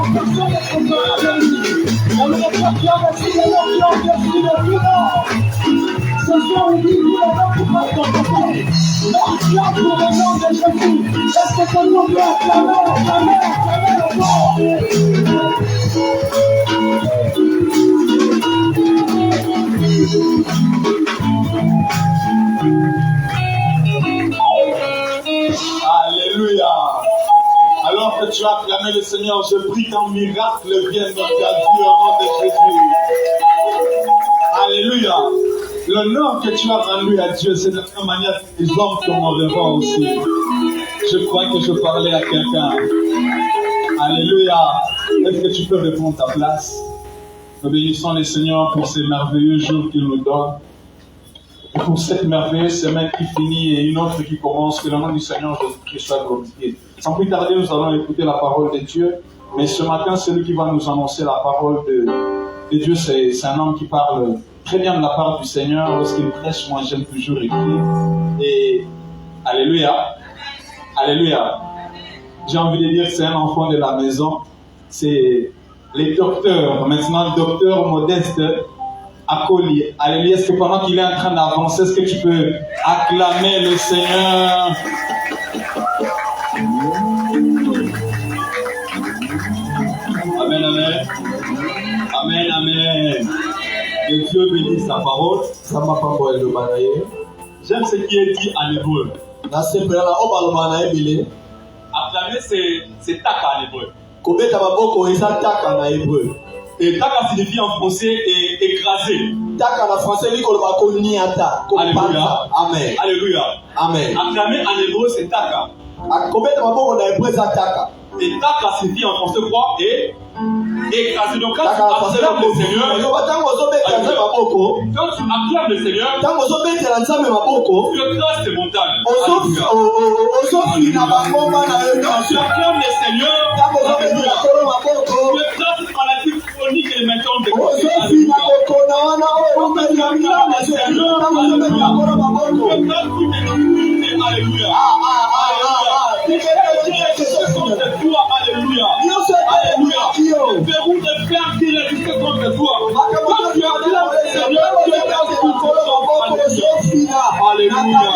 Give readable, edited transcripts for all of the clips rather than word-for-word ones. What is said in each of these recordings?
l'impression d'être malade. On ne voit pas qu'il y a un petit moment qui en vient sur le vivant. Ce soir, il dit, il a pas tout pas dans ton corps. L'acclame pour le nom de Jésus. Est-ce que tout le monde peut acclamer Alléluia. Alors que tu as acclamé le Seigneur, je prie qu'un miracle vienne dans ta vie au nom de Jésus. Alléluia. L'honneur que tu as rendu à Dieu, c'est de la même manière que les hommes t'en reverront aussi. Je crois que je parlais à quelqu'un. Alléluia. Est-ce que tu peux répondre à ta place? Nous bénissons le Seigneur pour ces merveilleux jours qu'il nous donne. Et pour cette merveilleuse semaine qui finit et une autre qui commence, que le nom du Seigneur Jésus-Christ soit glorifié. Sans plus tarder, nous allons écouter la parole de Dieu. Mais ce matin, celui qui va nous annoncer la parole de Dieu, c'est un homme qui parle très bien de la part du Seigneur. Lorsqu'il prêche, moi j'aime toujours écrire. Et Alléluia. Alléluia. J'ai envie de dire que c'est un enfant de la maison. C'est les docteurs. Maintenant, docteur Modeste Akoli. Alléluia. Est-ce que pendant qu'il est en train d'avancer, est-ce que tu peux acclamer le Seigneur? Amen, amen. Amen, amen. Que Dieu bénisse sa parole. J'aime ce qui est dit en hébreu. Acclamer, c'est taka en hébreu. Et taka signifie en français écraser. Alléluia. Amen. Alléluia. Amen. Acclamer en hébreu, c'est taka. Et taka signifie en français quoi? Et écraser. Donc quand tu acclames le Seigneur, tu écrases tes montagnes. Quand tu acclames le Seigneur, tu écrases les maladies chroniques et les méthodes de côté. Quand tu acclames le Seigneur, tu écrases toutes les difficultés. Alléluia. Alléluia. Alléluia. Le verrou de fer qui résiste contre toi. Quand tu acclames le Seigneur, tu écrases tout contre toi. Alléluia.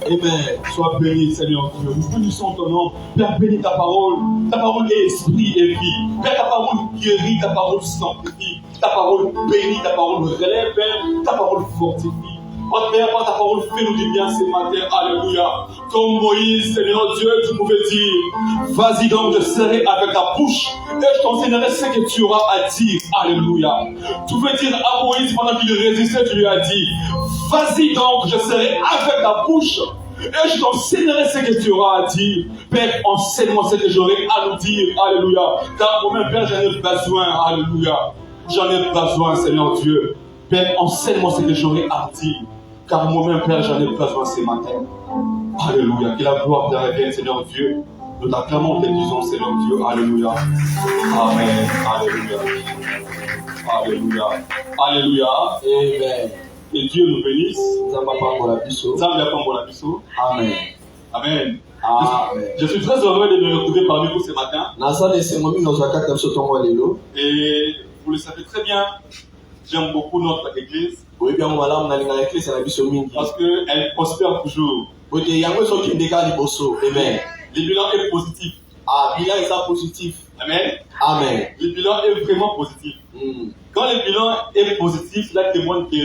Amen. Sois béni, Seigneur Dieu. Nous bénissons ton nom. Père, bénis ta parole. Ta parole est esprit et vie. Père, ta parole guérit, ta parole sanctifie. Ta parole bénit, ta parole relève, Père. Ta parole fortifie. Oh Père, ta parole fait-nous du bien ce matin. Alléluia. Comme Moïse, Seigneur Dieu, tu pouvais dire, vas-y donc, je serai avec ta bouche et je t'enseignerai ce que tu auras à dire. Alléluia. Tu pouvais dire à Moïse pendant qu'il résistait, tu lui as dit, vas-y donc, je serai avec ta bouche et je t'enseignerai ce que tu auras à dire. Père, enseigne-moi ce que j'aurai à nous dire. Alléluia. Car moi-même, Père, j'en ai besoin. Alléluia. J'en ai besoin, Seigneur Dieu. Père, enseigne-moi ce que j'aurai à dire. Car moi-même, Père, j'en ai besoin ce matin. Alléluia. Que la gloire te revienne, Seigneur Dieu. Nous t'acclamons, te disons, Seigneur Dieu. Alléluia. Amen. Alléluia. Alléluia. Alléluia. Amen. Que Dieu nous bénisse. Amen. Amen. Amen. Je suis très heureux de me retrouver parmi vous ce matin. Et vous le savez très bien, j'aime beaucoup notre église. Parce qu'elle prospère toujours. Amen. Le bilan est positif. Bilan est positif. Amen. Amen. Le bilan est vraiment positif. Quand le bilan est positif, cela témoigne que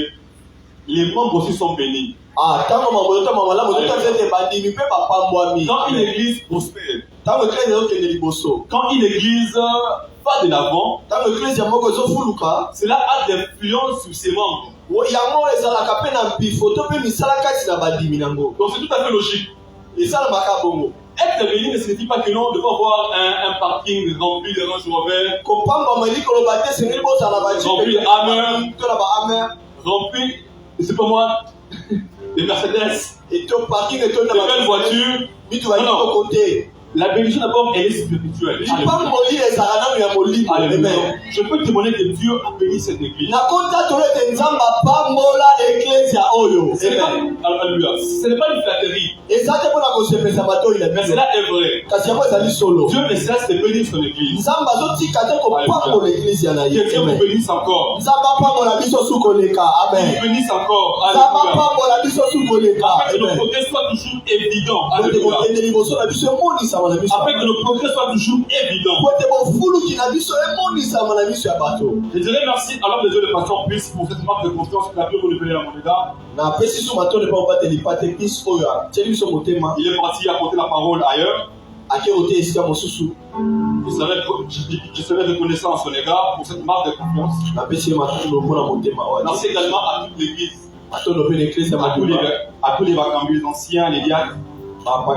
les membres aussi sont bénis. Quand une église prospère, quand une église va de l'avant, cela a des influences sur ses membres. Donc c'est tout à fait logique. être béni ne signifie pas que nous devons avoir un parking rempli de Range Rover, rempli de Hammer, rempli, c'est pas moi, de Mercedes, de belles voitures. Non. La bénédiction d'abord, elle est spirituelle. Alléluia. Je peux témoigner que Dieu a béni cette église. Alléluia. Ce n'est pas une flatterie. Mais cela est vrai. Dieu ne cesse de bénir son église. Que Dieu vous bénisse encore. Qu'il bénisse encore. Alléluia. Afin que nos progrès soient toujours évidents. Alléluia. Afin que nos progrès soient toujours évidents. Je dirais merci à l'homme de Dieu, le pasteur Puisse, pour cette marque de confiance qu'il a pu renouveler à mon égard. Il est parti apporter la parole ailleurs. Je serai reconnaissant à son égard pour cette marque de confiance. Merci également à toute l'église, à tous les vacambus anciens, les diacres. Vous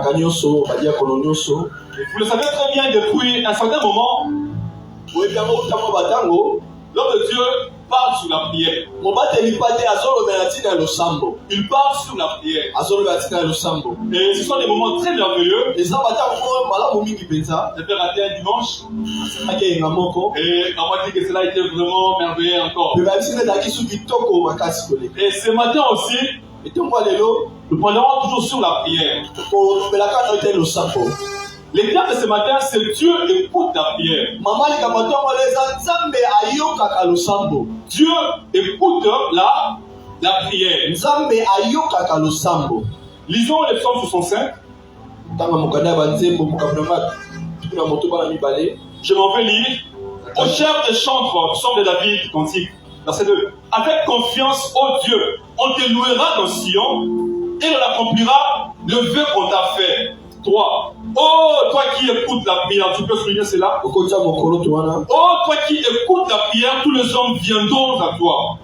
le savez très bien, depuis un certain moment, l'homme de Dieu parle sur la prière. Il parle sur la prière. Et ce sont des moments très merveilleux. J'ai fait rater un dimanche. Et on m'a dit que cela était vraiment merveilleux encore. Et ce matin aussi, nous parlerons toujours sur la prière. L'exemple de ce matin, c'est Dieu écoute la prière. Dieu écoute la prière. Lisons le psaume 65. Je m'en vais lire. Au chef des chantres, psaume de David, cantique. Verset 2. Avec confiance, ô Dieu, on te louera dans Sion et on accomplira le vœu qu'on t'a fait. 3. Oh, toi qui écoutes la prière, tu peux souligner cela. Oh, toi qui écoutes la prière, tous les hommes viendront à toi.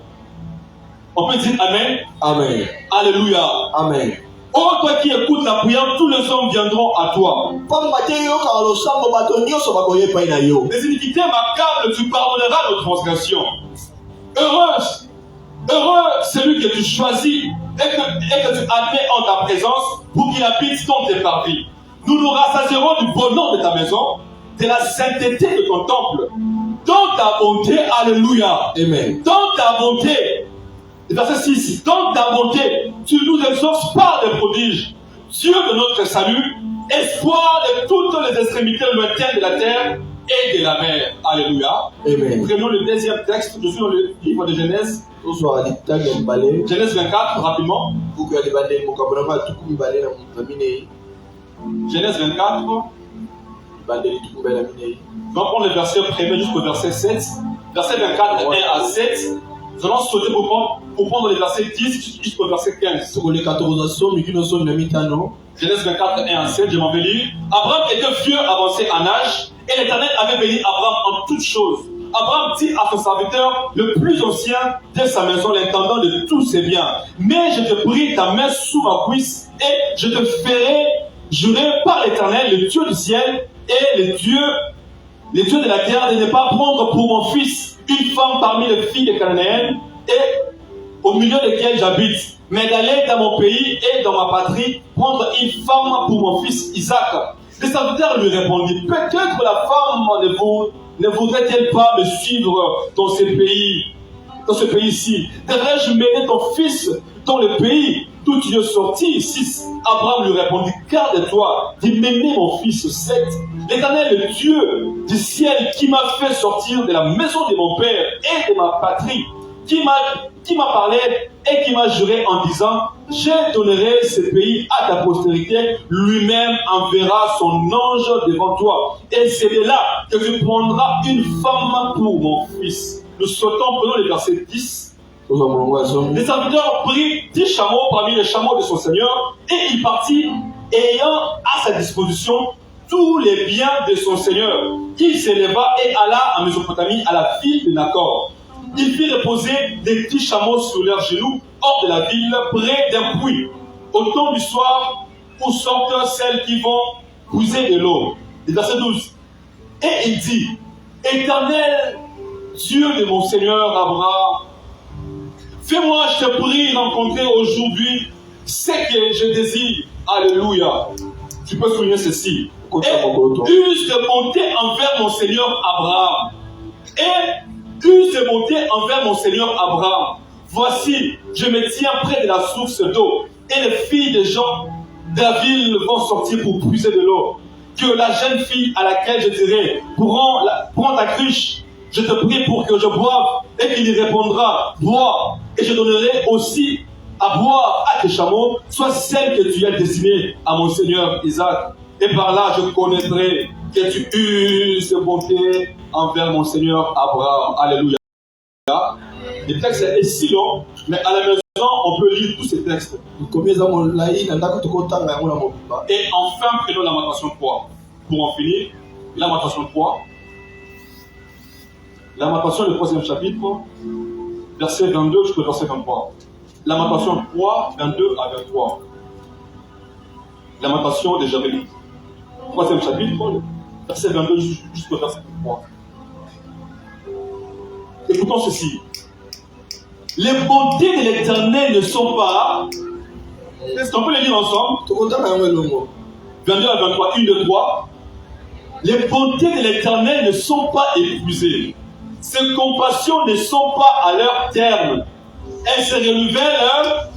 On peut dire Amen. Amen. Alléluia. Amen. Oh, toi qui écoutes la prière, tous les hommes viendront à toi. Les iniquités m'accablent, tu pardonneras nos transgressions. Heureux celui que tu choisis et que tu admets en ta présence pour qu'il habite dans tes parvis. Nous nous rassasierons du bonheur de ta maison, de la sainteté de ton temple. Dans ta bonté, alléluia. Amen. Dans ta bonté, verset 6, dans ta bonté, tu nous exauces par des prodiges. Dieu de notre salut, espoir de toutes les extrémités lointaines de la terre et de la mer. Alléluia. Amen. Prenons le deuxième texte, je suis dans le livre de Genèse. Genèse 24, rapidement. Genèse 24. On va prendre le verset 1er jusqu'au verset 7. Verset 24, 1 à 7. Nous allons sauter pour prendre les versets 10 jusqu'au verset 15. Genèse 24, 1 à 7, je m'en vais lire. Abraham était vieux, avancé en âge, et l'Éternel avait béni Abraham en toutes choses. Abraham dit à son serviteur, le plus ancien de sa maison, l'intendant de tous ses biens, mais je te prie ta main sous ma cuisse, et je te ferai jurer par l'Éternel, le Dieu du ciel, et le Dieu de la terre, de ne pas prendre pour mon fils une femme parmi les filles des Cananéennes, et au milieu desquelles j'habite, mais d'aller dans mon pays et dans ma patrie, prendre une femme pour mon fils Isaac. Le serviteur lui répondit, peut-être la femme ne voudrait-elle pas me suivre dans ce pays-ci? Devrais-je mener ton fils dans le pays d'où tu es sorti? 6. Abraham lui répondit, garde-toi de m'aimer mon fils. 7. L'Éternel, le Dieu du ciel, qui m'a fait sortir de la maison de mon père et de ma patrie, qui m'a parlé et qui m'a juré en disant, je donnerai ce pays à ta postérité, lui-même enverra son ange devant toi. Et c'est de là que tu prendras une femme pour mon fils. Nous sautons, prenons le verset 10. Les serviteurs prirent 10 chameaux parmi les chameaux de son Seigneur, et il partit, ayant à sa disposition tous les biens de son Seigneur. Il s'éleva et alla en Mésopotamie à la ville de Nacor. Il fit reposer des petits chameaux sur leurs genoux hors de la ville, près d'un puits. Au temps du soir, où sortent celles qui vont puiser de l'eau. Et verset 12. Et il dit, Éternel, Dieu de mon Seigneur Abraham, fais-moi, je te prie, rencontrer aujourd'hui ce que je désire. Alléluia. Tu peux souligner ceci. Et use de bonté envers mon Seigneur Abraham. Et use de bonté envers mon Seigneur Abraham. Voici, je me tiens près de la source d'eau. Et les filles des gens de la ville vont sortir pour puiser de l'eau. Que la jeune fille à laquelle je dirai, prends ta cruche, je te prie pour que je boive. Et qu'il y répondra, bois. Et je donnerai aussi à boire à tes chameaux, soit celle que tu as destinée à mon Seigneur Isaac. Et par là, je connaîtrai que tu uses de bonté envers mon Seigneur Abraham. Alléluia. Le texte est si long, mais à la maison, on peut lire tous ces textes. Et enfin, prenons lamentation 3. Pour en finir, lamentation 3. Lamentation, le 3e chapitre, verset 22 jusqu'au verset 23. Lamentation 3, 22 à 23. Lamentation de Jérémie. 3e chapitre, verset 22 jusqu'au verset 23. Écoutons ceci. Les bontés de l'Éternel ne sont pas. Est-ce qu'on peut les lire ensemble? 22 à 23, 1, 2, 3. Les bontés de l'Éternel ne sont pas épuisées. Ses compassions ne sont pas à leur terme. Elles se renouvellent.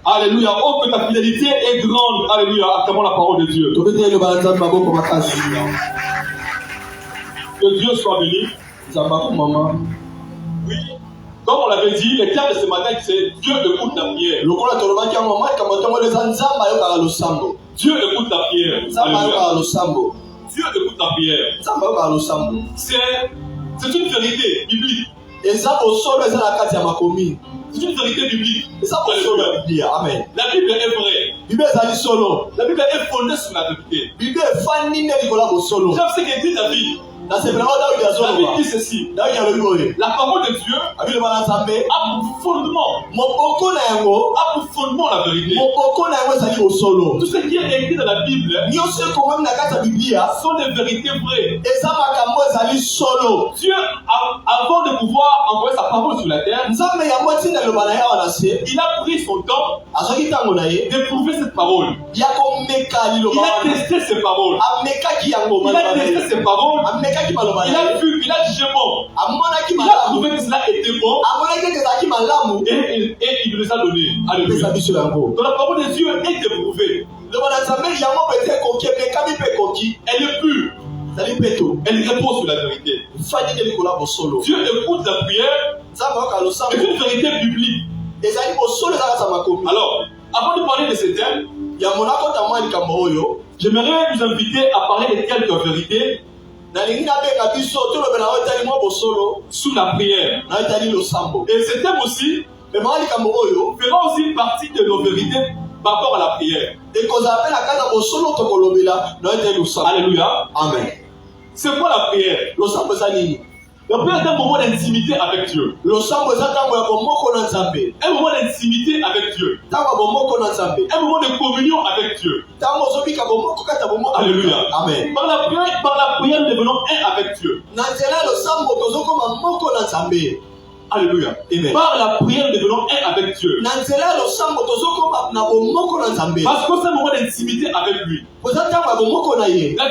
Alléluia. Oh, que ta fidélité est grande. Alléluia. Acclamons la parole de Dieu. Que Dieu soit béni. Oui. Comme on l'avait dit, le terme de ce matin, c'est Dieu écoute la prière. Dieu écoute la prière. Alléluia. Dieu écoute la prière. C'est une vérité biblique. C'est une vérité biblique. Amen. La Bible est vraie. La Bible est fondée sur la vérité. J'aime ce que dit David. David dit ceci. La parole de Dieu a pour fondement. A pour fondement la vérité. Tout ce qui est écrit dans la Bible sont des vérités vraies. Dieu, avant de pouvoir envoyer sa parole sur la terre, il a pris son temps d'éprouver cette parole. Il a testé ses paroles. Il a testé ses paroles. Il a vu, il a jugé bon. Il a trouvé que cela était bon. Et il nous les a donnés. Alléluia. Donc la parole de Dieu est éprouvée. Elle est pure. Elle repose sur la vérité. Dieu écoute la prière. C'est une vérité biblique. Alors, avant de parler de ces thèmes, j'aimerais vous inviter à parler de quelques vérités sous la prière. Et ce thème aussi fera aussi partie de nos vérités par rapport à la prière. Alléluia. Amen. C'est quoi la prière? La prière est un moment d'intimité avec Dieu. Un moment d'intimité avec Dieu. Un moment de communion avec Dieu. Alléluia. Amen. Par la prière, nous devenons un avec Dieu. Alléluia. Amen. Par la prière, nous devenons un avec Dieu. Parce que c'est un moment d'intimité avec lui. La vie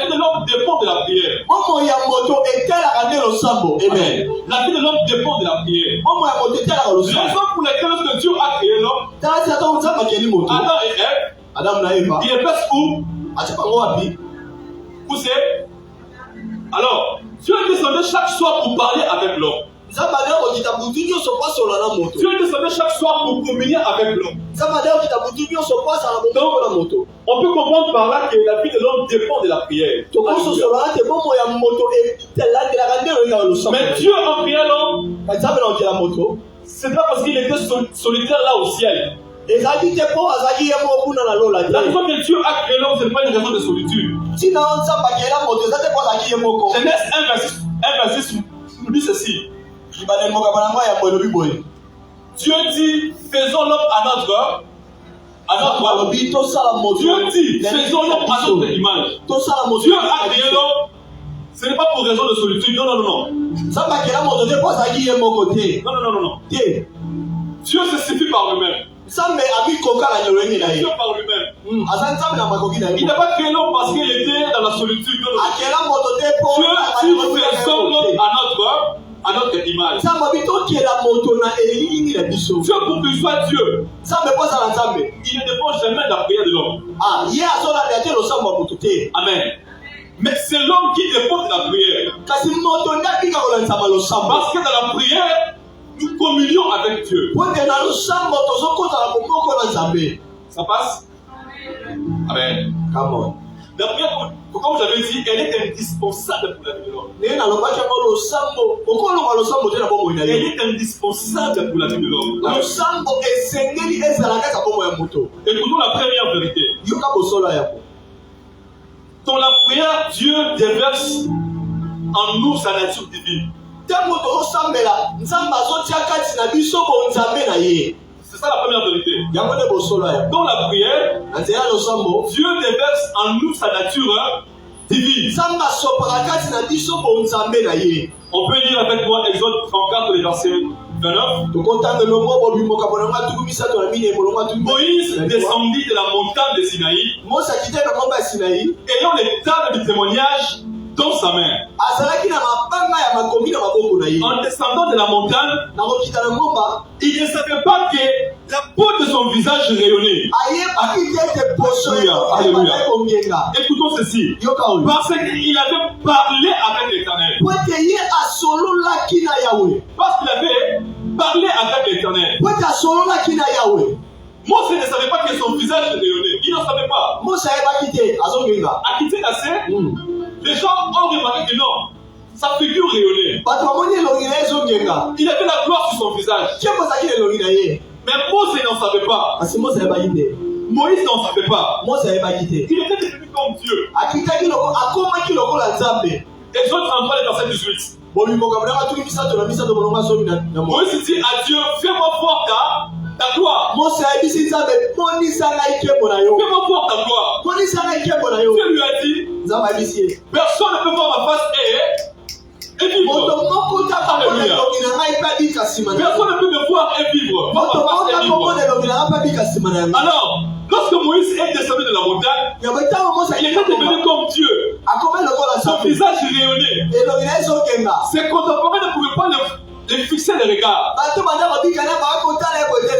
de l'homme dépend de la prière. Amen. La vie de l'homme dépend de la prière. La raison pour laquelle lorsque Dieu a créé l'homme, Adam et Ève, il est presque où? Où c'est? Alors, Dieu est descendu chaque soir pour parler avec l'homme. Dieu est descendu chaque soir pour communier avec l'homme. Donc, on peut comprendre par là que la vie de l'homme dépend de la prière. Mais Dieu a créé l'homme. C'est pas parce qu'il était solitaire là au ciel. La raison que Dieu a créé l'homme, ce n'est pas une raison de solitude. Genèse 1, verset 6 nous dit ceci. Dieu dit, faisons l'homme à notre à notre image. Dieu dit, faisons l'homme à notre image. Dieu a créé l'homme. Ce n'est pas pour raison de solitude. Non, non, non, non. Non. Dieu se suffit par lui-même. Dieu par lui-même. Il n'a pas créé l'homme parce qu'il était dans la solitude. Non, non. Dieu faisons l'homme à notre image. Dieu, pour qu'il soit Dieu, il ne dépend jamais de la prière de l'homme. Amen. Mais c'est l'homme qui dépend de la prière. Parce que dans la prière, nous communions avec Dieu. Ça passe? Amen. Come on. La prière, comme j'avais dit, elle est indispensable pour la vie de l'homme. Elle est indispensable pour la vie de l'homme. Écoutons la première vérité. Dans la prière, Dieu déverse en nous sa nature divine. C'est ça la première vérité. Dans la prière, Dieu déverse en nous sa nature divine. On peut lire avec moi Exode 34, les versets 29. Moïse descendit de la montagne de Sinaï, ayant les tables de témoignage dans sa main. En descendant de la montagne, il ne savait pas que la peau de son visage rayonnait. Alléluia. Écoutons ceci. Parce qu'il avait parlé avec l'Éternel. Parce qu'il avait parlé avec l'Éternel. Mose ne savait pas que son visage rayonnait. Il n'en savait pas. À quitter la scène, les gens ont remarqué que non, sa figure rayonnait. Il avait la gloire sur son visage. Mais Mose n'en savait pas. Moïse n'en savait pas. Il était devenu comme Dieu. Exode 33, verset 18. Moïse dit à Dieu, fais-moi voir ta gloire. Fais-moi voir ta gloire. Dieu lui a dit, personne ne peut voir ma face et vivre. Alléluia. Personne ne peut me voir et vivre. Voir ma face et vivre. Alors, lorsque Moïse est descendu de la montagne, il était devenu comme Dieu. Son visage rayonnait. Ses contemporains ne pouvaient pas les fixer les regards.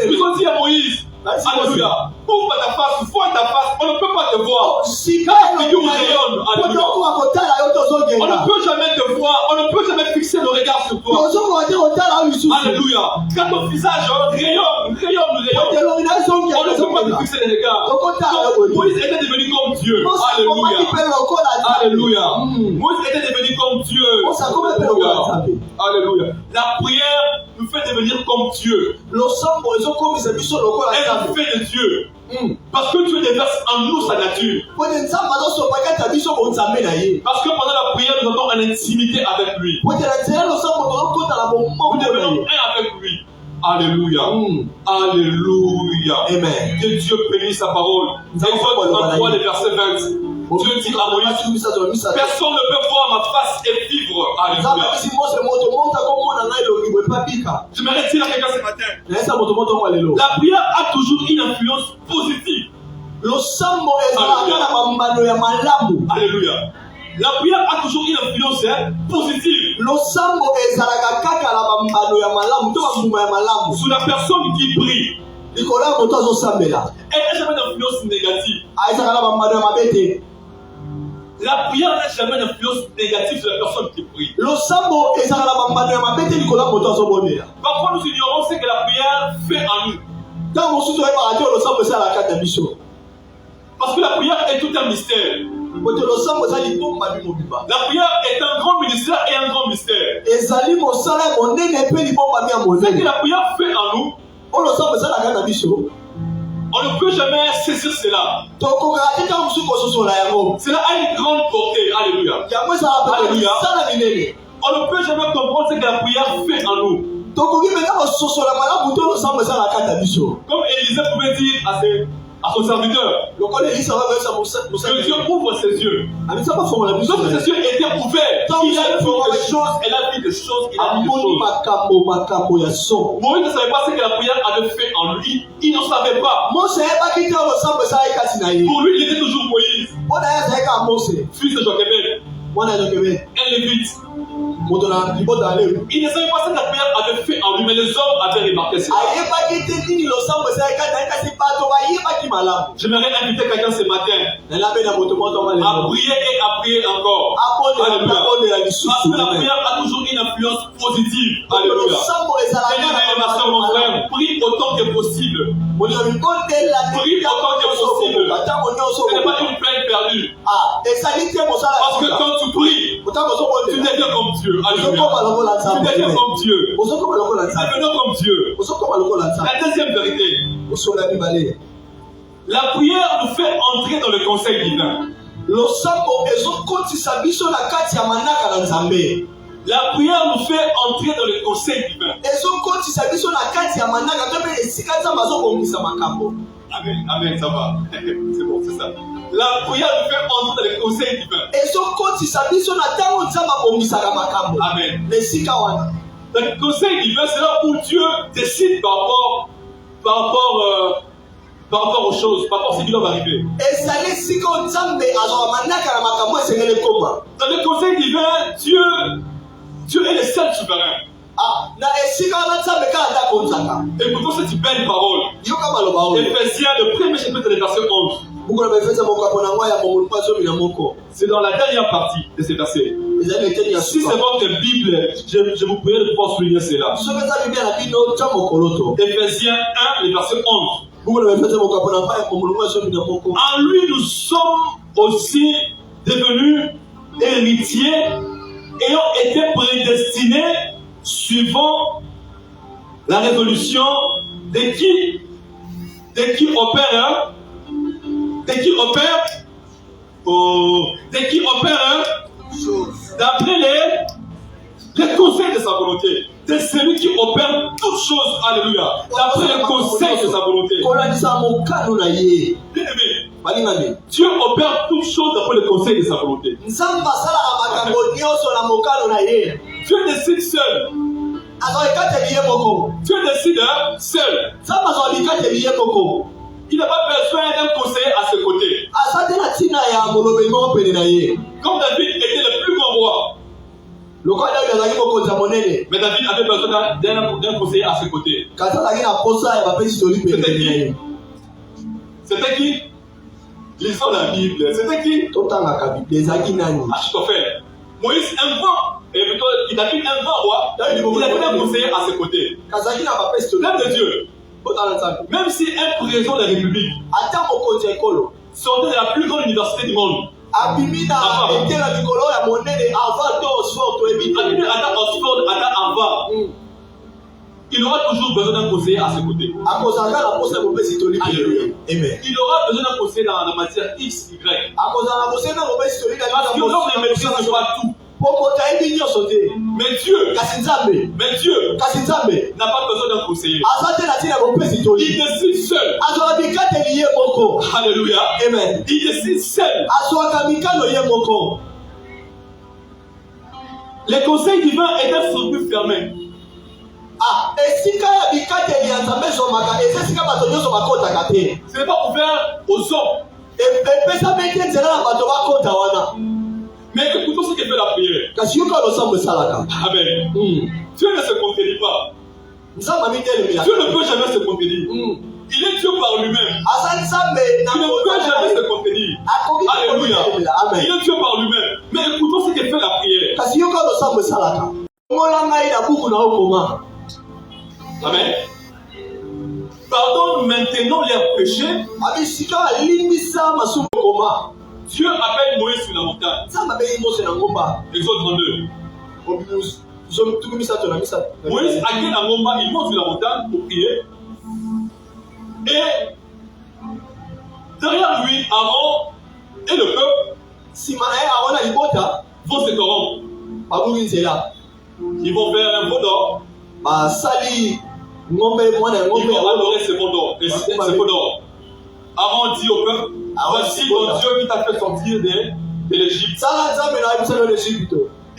Ils ont dit à Moïse, alléluia, ouvre ta face, vois ta face, on ne peut pas te voir. Ta figure rayonne, alléluia. On ne peut jamais te voir, on ne peut jamais fixer le regard sur toi. Alléluia. Quand ton visage rayonne, on ne peut pas fixer les regards. Donc, Moïse était devenu comme Dieu. Alléluia. Alléluia. Moïse était devenu comme Dieu. Alléluia. Alléluia. La prière nous fait devenir comme Dieu. Elle nous fait de Dieu. Parce que Dieu déverse en nous sa nature. Parce que pendant la prière, nous avons une intimité avec lui. Nous devenons un avec lui. Alléluia. Alléluia. Amen. Que Dieu bénisse sa parole. Exode 33, le verset 20. Dieu dit à Moïse, personne ne peut voir ma face et vivre. Alléluia. Je me retire à quelqu'un ce matin. La prière a toujours une influence positive. Alléluia. La prière a toujours une influence positive sur la personne qui prie. Elle n'a jamais d'influence négative. La prière n'a jamais d'influence négative sur la personne qui prie. Parfois nous ignorons ce que la prière fait en nous. Parce que la prière est tout un mystère. La prière est un grand ministère et un grand mystère. Ce que la prière fait en nous, on ne peut jamais saisir cela. Cela a une grande portée. Alléluia. Alléluia. On ne peut jamais comprendre ce que la prière fait en nous. Comme Élisée pouvait dire à son serviteur. Que Dieu ouvre ses yeux. Lorsque ses yeux étaient ouverts, il a vu des choses, elle a vu des choses, il a vu des choses. Moïse ne savait pas ce que la prière avait fait en lui. Il ne savait pas. Pour lui, il était toujours Moïse. Fils de Jochebed. Un lévite. Il ne savait pas ce que la prière avait fait en lui, mais les hommes avaient remarqué cela. J'aimerais inviter quelqu'un ce matin à prier et à prier encore. Alléluia. Parce que la prière a toujours une influence positive. Alléluia. Ma soeur, mon frère, prie autant que possible. Prie autant que possible. Ce n'est pas une peine perdue. Parce que quand tu pries, tu deviens comme Dieu. Alléluia. Tu deviens comme Dieu. Tu deviens comme Dieu. La deuxième vérité. La prière nous fait entrer dans le conseil divin. La prière nous fait entrer dans le conseil divin. Amen, amen, ça va. C'est bon, c'est ça. La prière nous fait entrer dans le conseil divin. Amen. Le conseil divin, c'est là où Dieu décide par rapport aux choses, par rapport à ce qui doit arriver. Dans le conseil divin, Dieu est le seul souverain. Et pourtant cette belle parole, Éphésiens, le premier chapitre, le verset 11. C'est dans la dernière partie de ces versets. Si c'est votre Bible, je vous prie de pouvoir souligner cela. Éphésiens 1, le verset 11. En lui, nous sommes aussi devenus héritiers, ayant été prédestinés suivant la résolution de qui opère d'après les conseils de sa volonté. C'est celui qui opère toutes choses, alléluia, d'après le conseil de sa volonté. Bien-aimé, Dieu opère toutes choses d'après le conseil de sa volonté. Dieu décide seul. Dieu décide seul. Il n'a pas besoin d'un conseiller à ses côtés. Comme David était le plus grand roi, mais David avait besoin d'un conseiller à ses côtés. C'était qui? Lisons la Bible. C'était qui? Achitophel. Moïse invente. Et plutôt, David invente roi. Il avait un conseiller à ses côtés. L'homme de Dieu. Même si un président de la République sortait de la plus grande université du monde, il aura toujours besoin d'un conseiller à ses côtés. Il aura besoin d'un conseiller dans la matière X, Y. Parce que l'homme ne maîtrise pas tout. Mais Dieu n'a pas besoin d'un conseiller. Il décide seul. Alléluia. Amen. Il décide seul. Les conseils divins étaient circuit fermé. Ce n'est pas ouvert aux hommes. Mais écoutons ce que fait la prière. Amen. Dieu ne se contredit pas. Dieu ne peut jamais se contredire. Il est Dieu par lui-même. Il ne peut jamais se contredire. Alléluia. Il est Dieu par lui-même. Mais écoutons ce que fait la prière. Amen. Pardonne maintenant leurs péchés. Dieu appelle Moïse sur la montagne. Exode 32. Moïse accueille la Ngomba, il monte sur la montagne pour prier. Et derrière lui, Aaron et le peuple vont se corrompre. Ils vont faire un veau d'or. Ils vont adorer ce veau d'or. Aaron dit au peuple, voici ton Dieu qui t'a fait sortir de l'Égypte.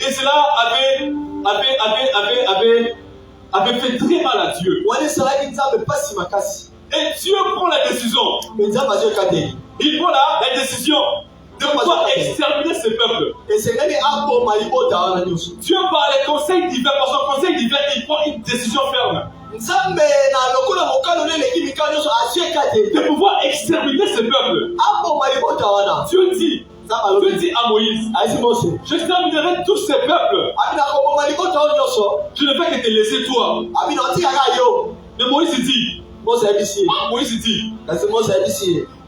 Et cela avait fait très mal à Dieu. Et Dieu prend la décision. Il prend la décision de pouvoir exterminer ce peuple. Dieu par les conseils divins, par son conseil divin, il prend une décision ferme. De pouvoir exterminer ce peuple. Dieu dit à Moïse, j'exterminerai tous ces peuples. Je ne vais que te laisser toi. Mais Moïse dit,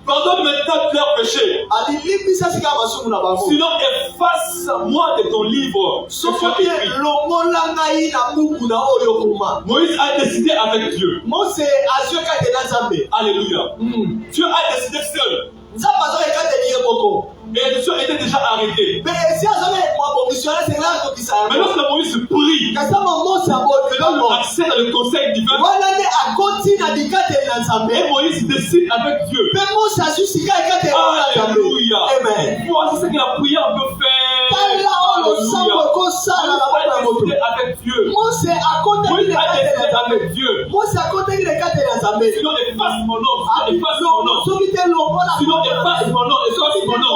pardonne maintenant leurs péchés. Sinon, efface-moi de ton livre. Moïse a décidé avec Dieu. Alléluia. Dieu a décidé seul. Et Dieu était déjà arrêté. Mais lorsque Moïse prie, accède dans le conseil divin, et Moïse décide avec Dieu. Alléluia. Voici ce que la prière peut faire. Alléluia. Avec Dieu. Moïse a décidé avec Dieu. Sinon, efface mon nom. Efface mon nom. Sinon, efface mon nom. Efface mon nom.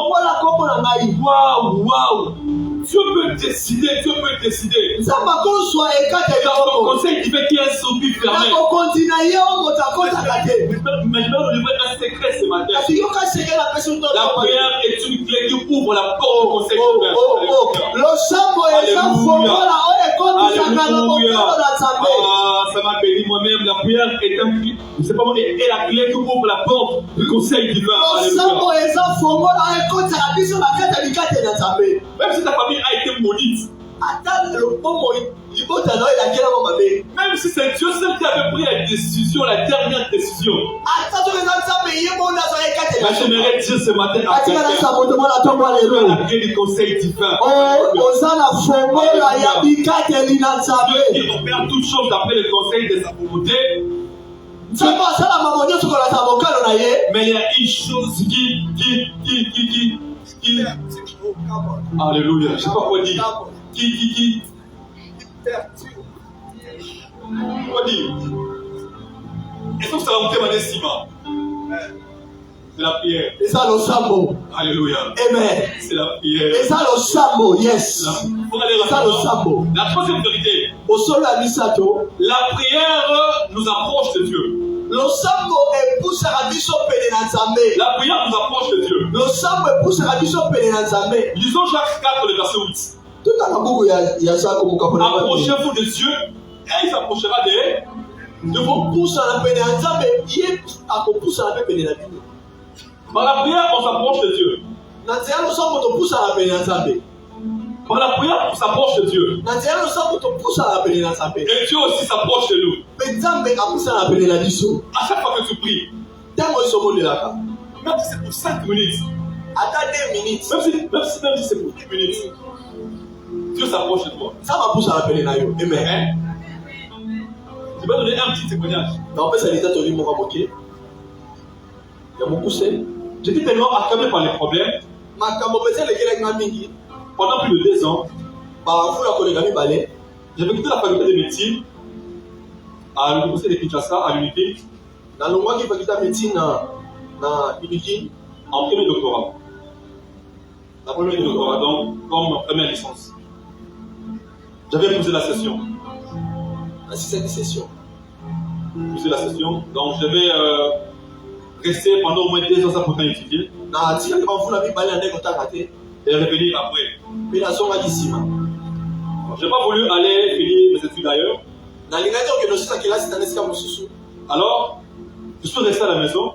Waouh. Dieu peut décider. Dans ton conseil divin qui est sorti fermé. Maintenant, on devrait un secret ce matin. La prière est une clé qui ouvre la porte au conseil divin. Alléluia. Ça m'a béni moi-même. La prière est la clé qui ouvre la porte du conseil divin. Même si ta famille a été maudite, même si c'est Dieu seul qui avait pris la décision, la dernière décision, j'aimerais dire ce matin à quelqu'un, la clé du conseil divin. Dieu qui opère toutes choses d'après le conseil de sa volonté. Mais il y a une chose qui alléluia, je ne sais pas quoi dire. Quoi dire? Est-ce que ça va me demander ciment? C'est la prière. Alléluia. Amen. C'est la prière. Yes. Pour aller la troisième vérité. La prière nous approche de Dieu. La prière nous approche de Dieu. Lisons Jacques 4, le verset 8. Approchez-vous de Dieu et il s'approchera de vous. Par la prière, on s'approche de Dieu. Par la prière, on s'approche de Dieu. Et Dieu aussi s'approche de nous. À chaque fois que tu pries, même si c'est pour 5 minutes, même si c'est pour 10 minutes, Dieu s'approche de toi. Amen. Je vais donner un petit témoignage. J'étais tellement accablé par les problèmes. Pendant plus de 2 ans, j'avais quitté la faculté de médecine à l'université de Kinshasa, à l'unité, en premier doctorat. La première doctorat, donc, comme première licence. J'avais posé la session. Posé la session. Donc, je vais rester pendant au moins 2 ans sans pourtant étudier. Et revenir après. Je n'ai pas voulu aller finir mes études ailleurs. Alors, je suis resté à la maison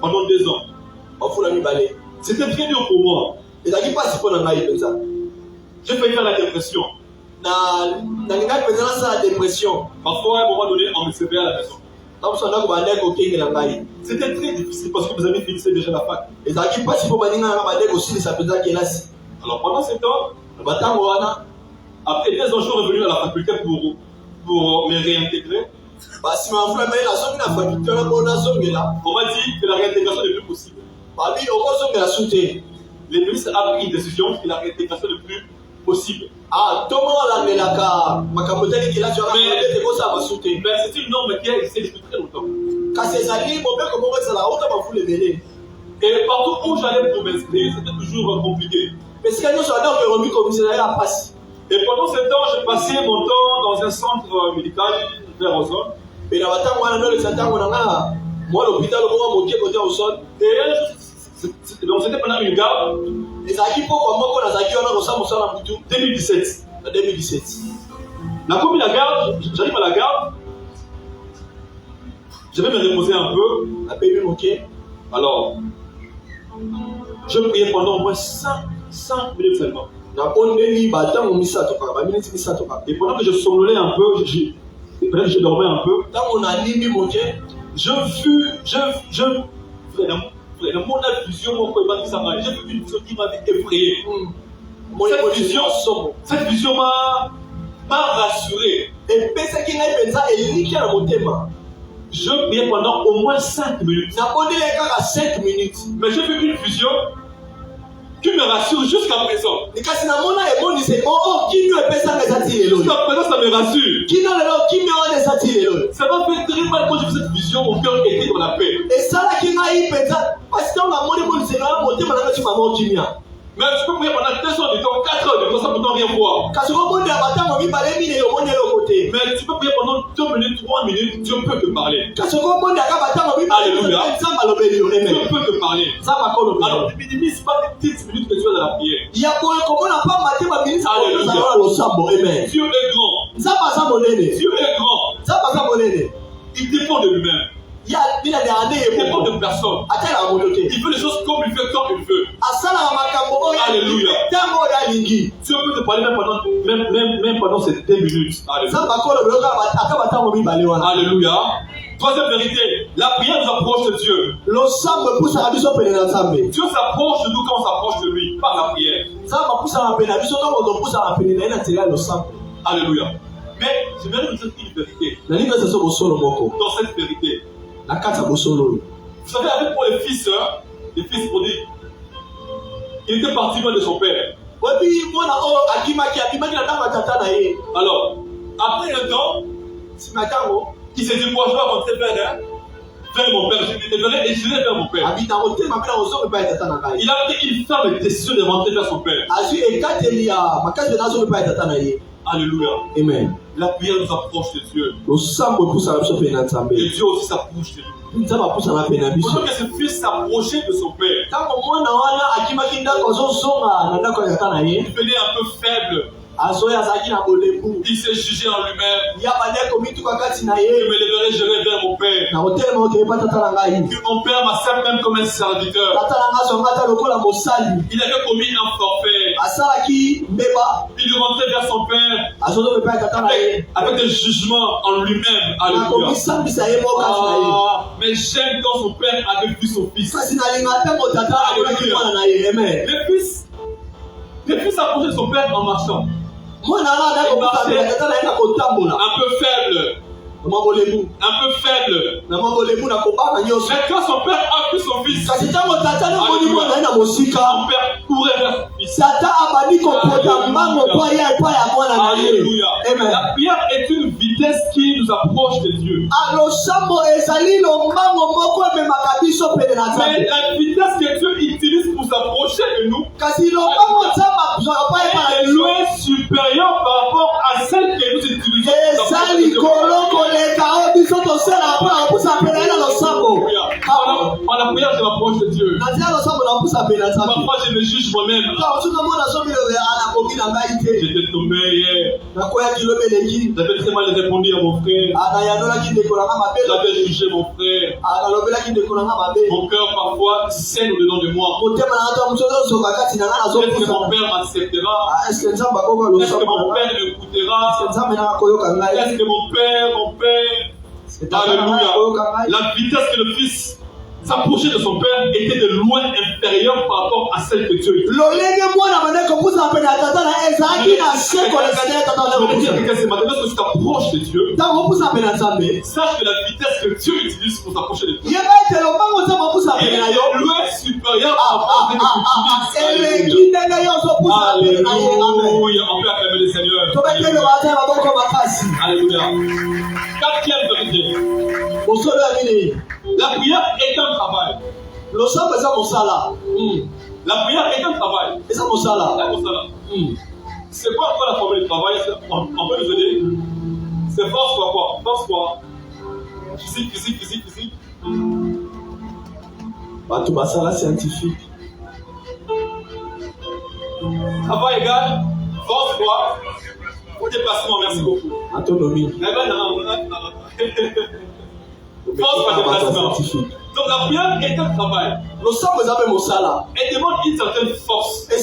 pendant 2 ans. C'était très dur pour moi. J'ai failli faire la dépression. Parfois, à un moment donné, on me séparait à la maison. C'était très difficile parce que mes amis finissaient déjà la fac. Alors pendant ce temps, après 2 ans, je suis revenu à la faculté pour me réintégrer. basi mafula mais la zone na facteur bona zone là. On m'a dit que la réintégration n'est plus possible. Babi oko zone la soute. Le ministre a pris une décision que la réintégration n'est plus possible. Ah, tout le monde a la macamotelle qui l'a sur la tête ko ça va soute. Mais c'est une norme qui a existé depuis très longtemps. Quand c'est ali mon père comment ça la autant va fouler belé. Et partout où j'allais pour m'inscrire, c'était toujours compliqué. Parce que nous sommes dans le remis commissariat à Passy. Et pendant ce temps, j'ai passé mon temps dans un centre médical vers Ozone. Et là, dans le centre, moi, l'hôpital, on m'a côté au sol. Et donc, c'était pendant une garde. Et ça qui pour comment on a zaki on a ressemble ça en 2017. 2017. La commis la garde, j'arrive à la garde. Je vais me reposer un peu. La pays ok. Alors, je priais pendant au moins 5 minutes seulement. Et pendant que je somnolais un peu, je dormais un peu. Mon vision, j'ai vu une vision qui m'avait effrayé. Cette vision m'a rassuré. Je priais pendant au moins 5 minutes. Mais j'ai vu une vision qui me rassure jusqu'à présent. Jusqu'à présent, ça me rassure. Ça m'a fait très mal quand j'ai vu cette vision, mon cœur était dans la paix. Mais je peux prier pendant 2 heures de temps, 4 heures de temps, ça ne peut rien voir. Mais tu peux prier pendant 2 minutes, 3 minutes, Dieu peut te parler. Alléluia. Dieu peut te parler. Alors ne minimise pas les petites minutes que tu as dans la prière. Alléluia. Dieu est grand. Dieu est grand. Il dépend de lui-même. Il dépend de personne. Il fait les choses comme il fait, quand il veut. Alléluia. Dieu peut te parler même pendant ces 2 minutes. Alléluia. Alléluia. Troisième vérité, la prière nous approche de Dieu. Dieu s'approche de nous quand on s'approche de lui, par la prière. Alléluia. Mais je vais vous dire une vérité. Dans cette vérité, vous savez, avec pour les fils prodiges, il était parti loin de son père. Alors, après un temps, il s'est dit, moi je vais rentrer vers mon père. Je devrais échiner vers mon père. Il a pris une ferme décision de rentrer vers son père. Alléluia. Amen. La prière nous approche de Dieu. Et Dieu aussi s'approche de nous. Pendant que ce fils s'approchait de son père, il devenait un peu faible. Il s'est jugé en lui-même. Je me leverai, je vais vers mon père. Que mon père m'accepte même comme un serviteur. Il avait commis un forfait. Il rentrait vers son père avec des jugements en lui-même. Alléluia. Mais j'aime quand son père avait vu son fils. Le fils s'approchait de son père en marchant. Un peu faible. Un peu faible. Mais quand son père a vu son fils, son père courait vers son fils. Alléluia. La prière est une vitesse qui nous approche de Dieu. Mais la vitesse que Dieu utilise pour s'approcher de nous est loin supérieure par rapport à celle que nous utilisons. Par la prière, je m'approche de Dieu. Parfois, je me juge moi-même. J'étais tombé hier. J'avais très mal répondu à mon frère. J'avais jugé mon frère. Mon cœur parfois saigne au-dedans de moi. Est-ce que mon père m'acceptera? Est-ce que mon père m'écoutera? Est-ce que mon père, Alléluia, la vitesse que le fils s'approcher de son père était de loin inférieure par rapport à celle que Dieu était. Lorsque tu t'approches de Dieu, sache que la vitesse que Dieu utilise pour s'approcher de Dieu est loin supérieure par rapport à celle que tu utilises. Alléluia. On peut acclamer le Seigneur. Alléluia. Quatrième vérité. La prière est un travail. La prière est un travail. C'est quoi encore la formule de travail? On peut nous aider? C'est force quoi quoi? Force quoi? Physique. Scientifique. Travail égal, force quoi? Au déplacement, merci beaucoup. Autonomie. Force par déplacement. Donc la prière est un travail. Elle demande une certaine force, une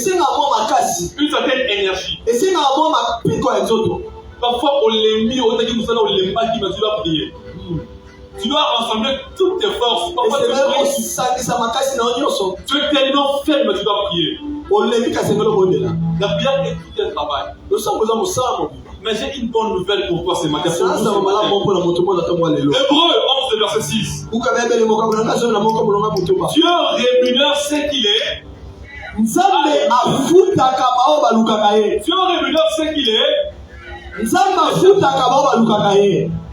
certaine énergie. Parfois on les met au début, on les pas qui tu dois prier. Tu dois rassembler toutes tes forces. Parfois tu es tellement faible, tu dois prier. La prière est tout un travail. Mais j'ai une bonne nouvelle pour toi ce matin. Hébreu 11, verset 6. Dieu rémunère ce qu'il est. Dieu rémunère ce qu'il est.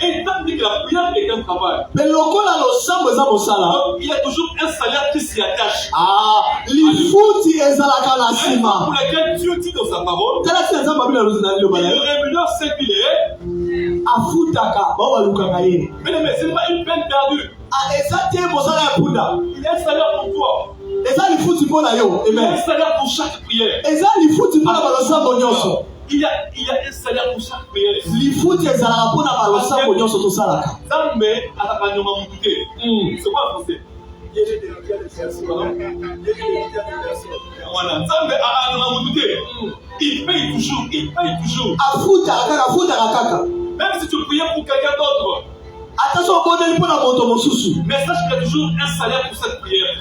Et tant que la prière est un travail, il y a toujours un salaire qui s'y attache. Pour laquelle Dieu dit dans sa parole, il rémunère ce qu'il est. Mais ce n'est pas une peine perdue. Il y a un salaire pour toi. Il y a un salaire pour chaque prière. Il y a un salaire pour chaque prière. C'est quoi en français? Voilà. Il paye toujours. Même si tu priais pour quelqu'un d'autre. Mais sache qu'il y a toujours un salaire pour cette prière.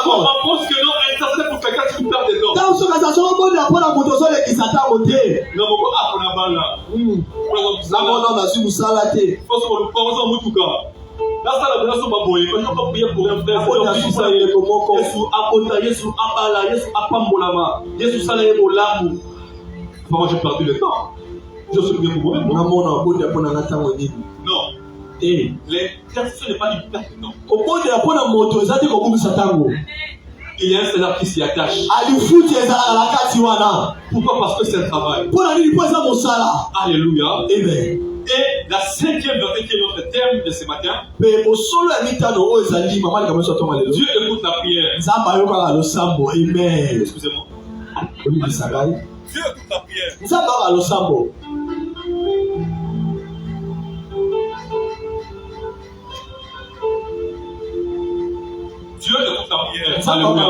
On pense que non, un salaire pour quelqu'un qui perd des dents. Moi j'ai perdu le temps. Je suis bien pour moi-même. Non. L'intercession n'est pas une perte de temps. Il y a un salaire qui s'y attache. Pourquoi? Parce que c'est un travail. Alléluia. Amen. Et la cinquième vérité qui est notre thème de ce matin. Dieu écoute la prière. Excusez-moi. Dieu écoute la prière. Dieu écoute la prière. Alléluia.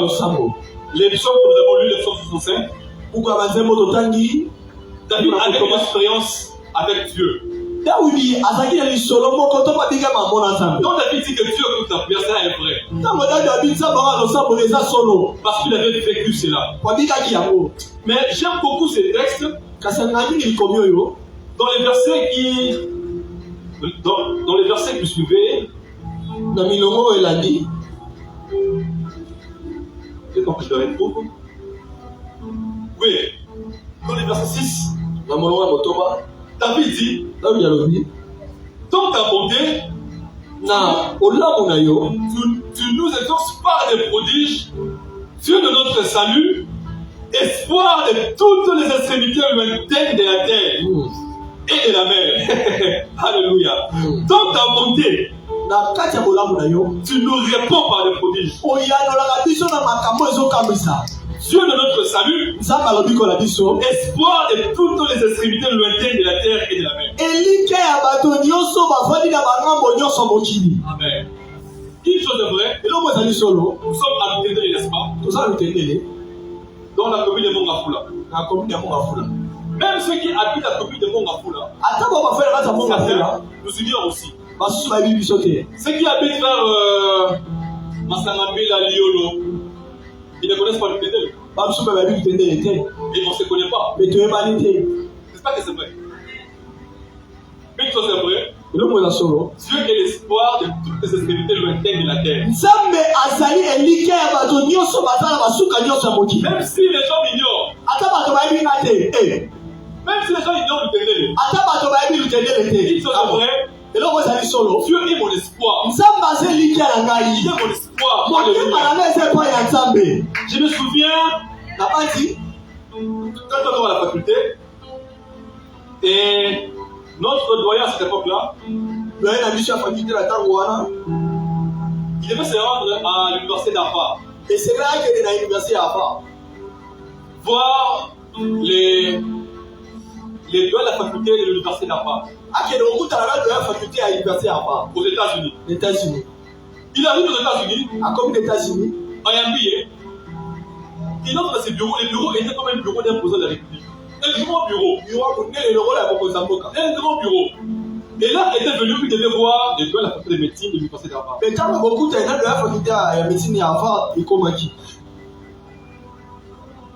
Les psaumes que nous avons lus, les psaumes 65. David a une expérience avec Dieu. Donc David dit que Dieu écoute la prière, ça est vrai. Parce qu'il avait vécu cela. Mais j'aime beaucoup ces textes. Dans les versets qui suivaient, c'est quand je le retrouve. Oui, dans les versets 6, David dit, dans ta bonté, tu nous exauces par des prodiges, Dieu de notre salut, espoir de toutes les extrémités lointaines de la terre et de la mer. Alléluia. Dans ta bonté, tu nous réponds par des prodiges. Dieu de notre salut, espoir de toutes les extrémités lointaines de la terre et de la mer. Amen. Une chose est vraie, nous sommes à Lutendele, n'est-ce pas? Dans la commune de Mongafula. Même ceux qui habitent à côté de Mongafula, Ataba nous ignorons aussi. Ceux qui habitent vers Masangambela, Liolo, ils ne connaissent pas le Tédel. Et on ne se connaît pas. N'est-ce pas que c'est vrai? Mais une chose est vraie. Dieu est l'espoir de toutes les extrémités lointaines de la terre. Même si les gens m'ignorent, même si les gens ignorent le Tédel, une chose est vraie. Dieu est mon espoir. Il est mon espoir. Je me souviens, quand on était à la faculté, et notre doyen à cette époque-là, il devait se rendre à l'université d'Afar. Voir les doyens de la faculté de l'université d'Afar. Aux États-Unis. Il arrive aux États-Unis, en Yambie. Il entre dans ses bureaux. Les bureaux étaient comme un bureau d'un président de la République. Un grand bureau. Un grand bureau. Et là était venu, il devait voir les doigts de la faculté de médecine de l'université d'Harvard. Mais quand beaucoup de la médecine à Harvard, il commence qui?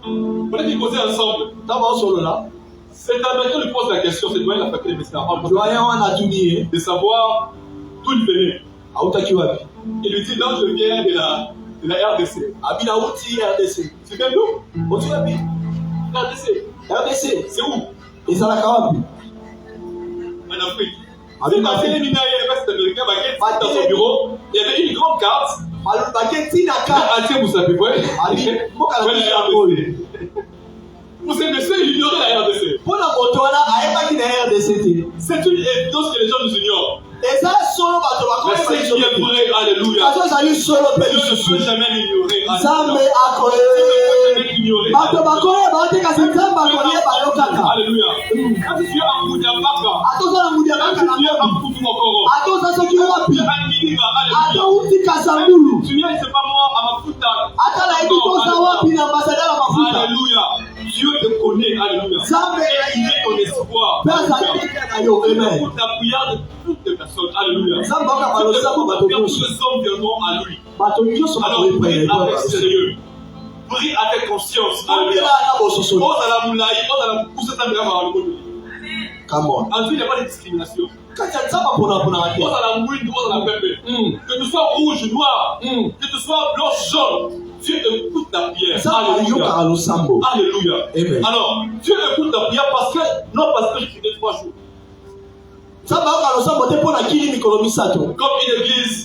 On a dit causer ensemble. D'abord solo là. C'est américain lui pose la question, c'est doyen de la faculté de médecine à Harvard. De savoir d'où il venait. Il lui dit non, je viens de la RDC. Abina Outi RDC. Tu viens d'où? RDC. RDC. C'est où? Et ça l'a quand même. En Afrique. C'est passé les minaires, il dans son bureau. Il y avait une grande carte. Vous savez, vous savez, monsieur, il ignorait la RDC. C'est une évidence que les gens nous ignorent. Mais c'est qui est vrai, alléluia. Dieu ne peut jamais l'ignorer. Alléluia. Quand tu es en Moudiabaka, quand tu es en Koutoumokoro, quand tu es en Minira, alléluia. Tu viens, c'est pas moi, à Mafuta. Alléluia. Dieu te connaît, alléluia. Et il est ton espoir. Écoute la prière de toutes les personnes, alléluia. Tous les hommes viendront à lui. Alors prie avec sérieux. Prie avec conscience, alléluia. Come on. Ensuite, il n'y a pas de discrimination. Que tu sois rouge, noir, que tu sois blanc, jaune, Dieu écoute ta prière. Alléluia. Alléluia. Amen. Alors, Dieu écoute ta prière non parce que je prie 3 jours. Comme une église,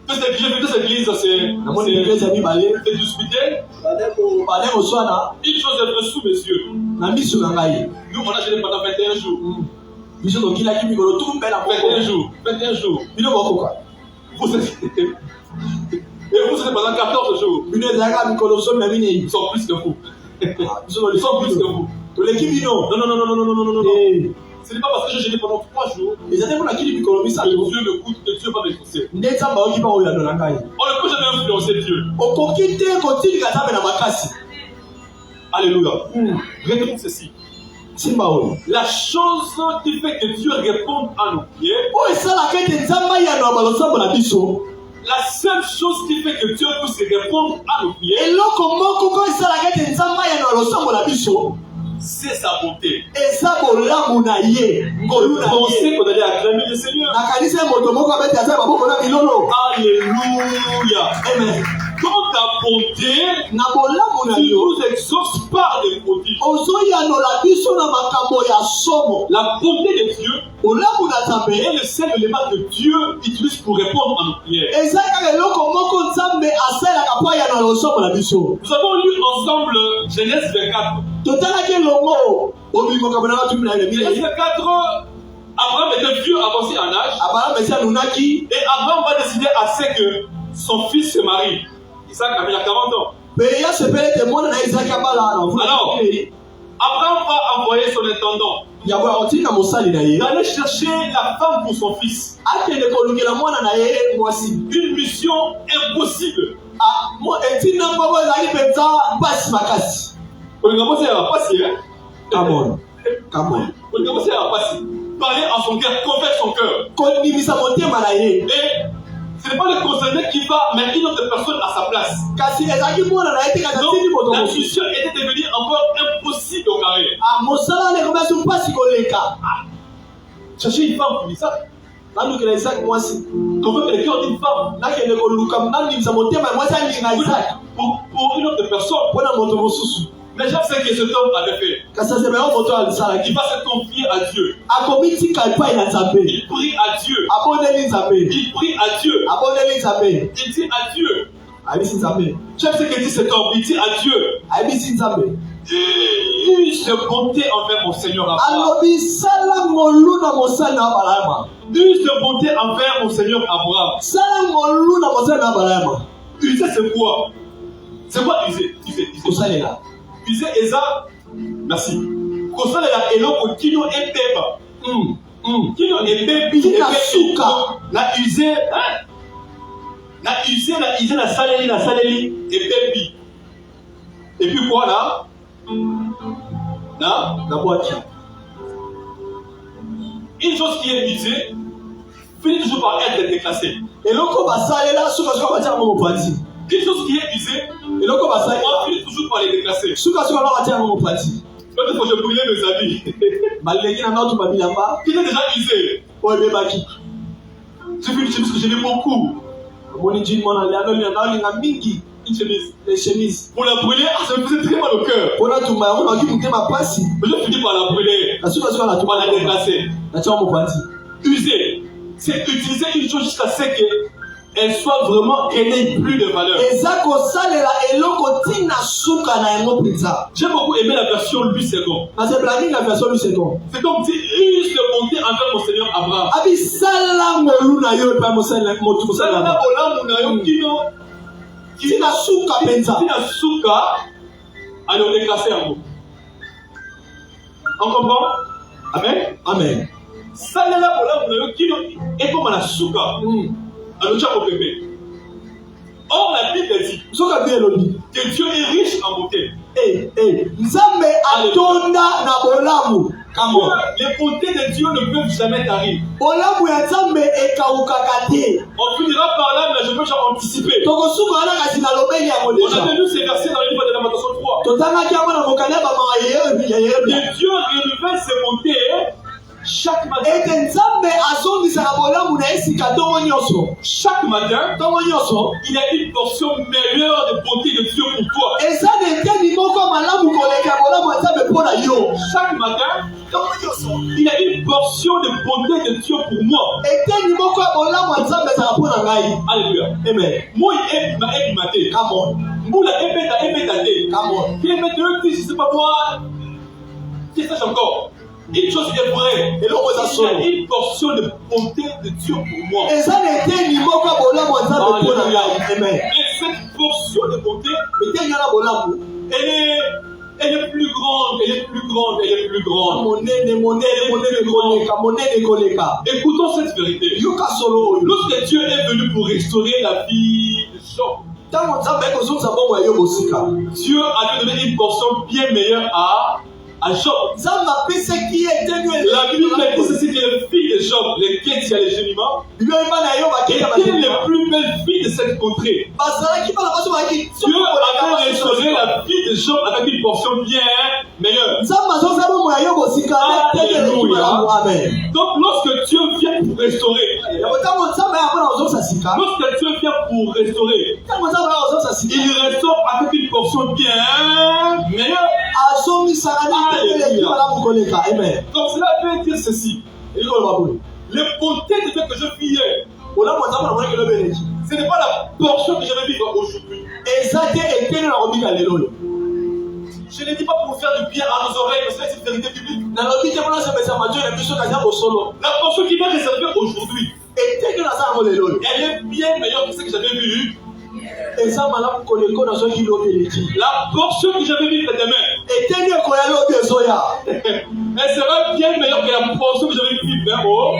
deux églises, c'est discuté. Une chose est vraie sous mes yeux. Nous, on a gêné pendant 21 jours. 21 jours. 21 jours. Vous êtes pendant 14 jours. Ils sont plus que vous. Ils sont plus que vous. Non. Ce n'est pas parce que j'ai gêné pendant 3 jours que Dieu m'écoute et Dieu va m'écouter. On ne peut jamais influencer Dieu. Alléluia. Retenez ceci. La chose qui fait que Dieu réponde à nos prières, la seule chose qui fait que Dieu puisse répondre à nos prières, c'est sa bonté. On sait qu'on allait acclamer le Seigneur. Alléluia. Amen. Dans ta bonté, tu nous exauces par des prodiges. La bonté de Dieu est le seul élément que Dieu utilise pour répondre à nos prières. Nous avons lu ensemble Genèse 24. Genèse 24, Abraham était vieux, avancé en âge. Et Abraham va décider assez que son fils se marie. Isaac avait 40 ans. Alors, Abraham va envoyer son intendant d'aller chercher la femme pour son fils. Une mission impossible. Amen. Vous commencez à passer. Parler en son cœur, convaincre son cœur. Et ce n'est pas le concerné qui va, mais une autre personne à sa place. Donc, la mission était devenue encore impossible au carré. Chercher une femme pour ça. Qu'on veut que le cœur d'une femme. Pour une autre personne. Mais je sais que cet homme avait fait. Il va se confier à Dieu. Il prie à Dieu. Il prie à Dieu. Il dit à Dieu. J'aime ce que dit cet homme. Il dit à Dieu. Use de bonté envers mon Seigneur Abraham. Use de bonté envers mon Seigneur Abraham. User c'est quoi? C'est quoi user? User Eza. Merci. Kosa la eloko kino ebeba. Kino ebebi ebesuka. La user. La user la saleli ebebi. Et puis quoi là? La boîte. Une chose qui est usée finit toujours par être déclassée. Et l'autre va s'aller là, sur le une chose qui est usée, et l'autre va s'aller, on finit toujours par les déclasser. L'autre fois, je brûlais mes habits. Qui est déjà usé. J'ai vu une chemise que j'aimais beaucoup. Une chemise. Les chemises. Pour la brûler, ça me faisait très mal au cœur. Mais je finis par la brûler. Par la déplacer. User, c'est utiliser une chose jusqu'à ce qu'elle soit vraiment, qu'elle n'ait plus de valeur. J'ai beaucoup aimé la version Louis II. C'est comme dit, use de bonté envers mon Seigneur Abraham. Tina souka, allez on déclasser un mot. On comprend? Amen? Amen. Salela bola munayo kino et comme la souka. Alors tu as compris. Or la Bible dit que Dieu est riche en beauté. Les bontés de Dieu ne peuvent jamais t'arriver. On finira par là, mais je peux déjà anticiper. On a lu ces versets dans le livre de Lamentation 3. Et Dieu renouvelle ses bontés chaque matin. Chaque matin, il y a une portion meilleure de bonté de Dieu pour toi. Chaque matin, il y a une portion de bonté de Dieu pour moi. Alléluia. Amen. Moi, c'est pas moi. Qu'est-ce que c'est encore? Une chose est vraie. Il y a une portion de bonté de Dieu pour moi. Et cette portion de bonté, elle est plus grande, elle est plus grande, elle est plus grande. Écoutons cette vérité. Lorsque Dieu est venu pour restaurer la vie de Job, Dieu a donné une portion bien meilleure à Job. La Bible dit que les filles de Job, lesquelles il y a les gémiments, étaient les plus belles filles de cette contrée. Dieu avait restauré la vie de Job avec une portion bien meilleure. Alléluia. Donc lorsque Dieu vient pour restaurer, il restaure avec une portion bien meilleure. Amen. Donc cela veut dire ceci. Les bontés de Dieu que je vis hier, ce n'est pas la portion que je vais vivre aujourd'hui. Je ne dis pas pour faire du bien à nos oreilles, parce que c'est une vérité biblique. La portion qui m'est réservée aujourd'hui, elle est bien meilleure que ce que j'avais vu. La portion que j'avais vue demain, elle sera bien meilleure que la portion que j'avais vue vers haut.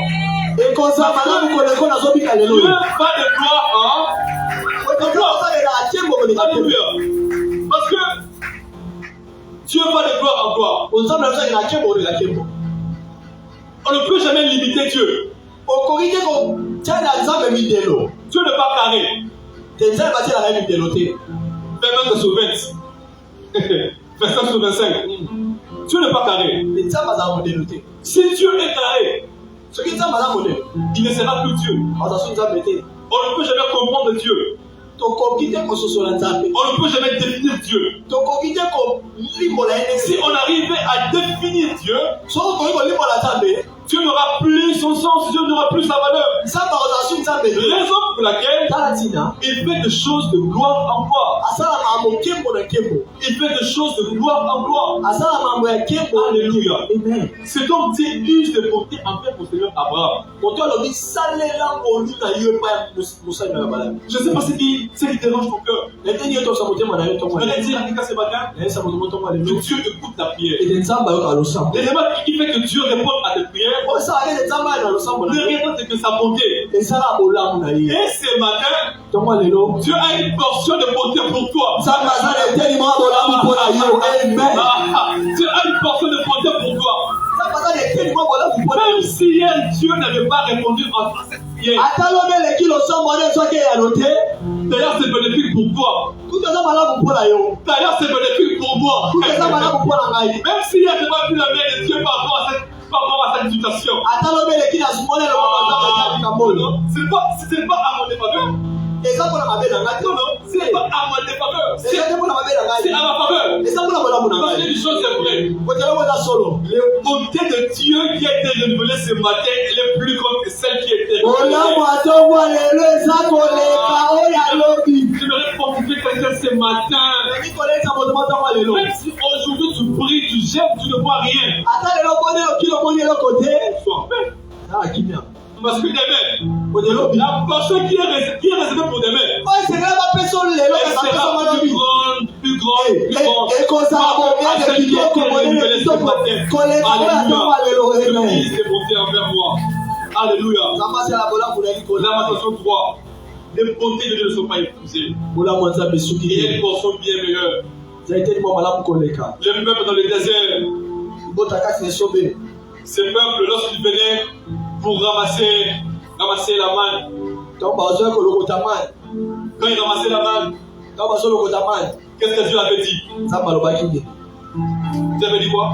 Dieu va de gloire en Alléluia. Parce que Dieu va de gloire en gloire. On On ne peut jamais limiter Dieu. Dieu n'est pas carré. 20 sur 20. Verset sur 25. Dieu n'est pas carré. Si Dieu est carré, il ne sera plus Dieu. On ne peut jamais comprendre Dieu. On ne peut jamais définir Dieu. Si on arrivait à définir Dieu, Dieu n'aura plus son sens, Dieu n'aura plus sa valeur. Raison pour laquelle il fait des choses de gloire en gloire. Il fait des choses de gloire en gloire. Alléluia. C'est donc Dieu use de bonté envers mon Seigneur Abraham. Je ne sais pas ce qui dérange ton cœur. Je vais dire à quelqu'un ce matin que Dieu écoute ta prière. L'élément qui fait que Dieu répond à tes prières, ne rien d'autre que sa bonté. Et ce matin, Dieu a une portion de bonté pour toi. Dieu a une portion de bonté pour toi. Même si hier Dieu n'avait pas répondu en cette prière, d'ailleurs c'est bénéfique pour toi. D'ailleurs c'est bénéfique pour moi. Même si hier je n'ai pas vu la main de Dieu par rapport à cette situation. Ce n'est pas à mon défaveur. Non, ce n'est pas à mon défaveur. C'est à ma faveur. Parce que les choses c'est vrai. La bonté de Dieu qui a été révélée ce matin, elle est plus grande que celle qui était révélée. J'aimerais profiter quelqu'un ce matin. Même si aujourd'hui tu pries, tu jettes, tu ne vois rien. Sois en paix. Parce que demain, la portion qui est réservée pour demain, elle sera plus grande. Alléluia. C'est bonté envers moi. Alléluia. Lamentation 3. Les bontés de Dieu ne sont pas épousées. Il y a une portion bien meilleure. Les peuples dans le désert, ces peuples, lorsqu'ils venaient pour ramasser la manne, quand ils ramassaient la manne, qu'est-ce que Dieu avait dit? Dieu avait dit quoi?